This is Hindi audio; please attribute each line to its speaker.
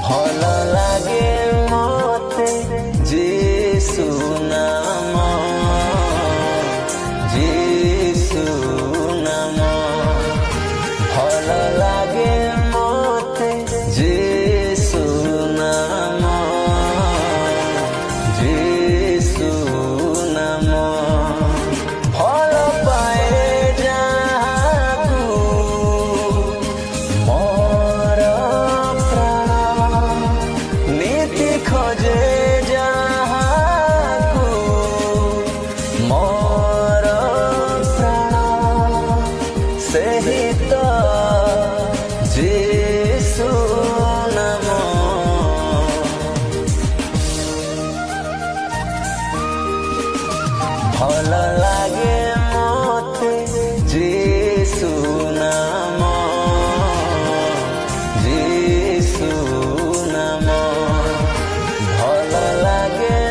Speaker 1: भल लागे मते जीसु नाम, जीसु नाम। भल लागे मते जीसु नाम, जीसु नाम। भल पाए जाहाकू मोर प्राण, नीति खोजे जाहाकू मोर प्राण, सेही तो जीसु नाम। भल लागे मते जीसु नाम, जीसु नाम। भल लागे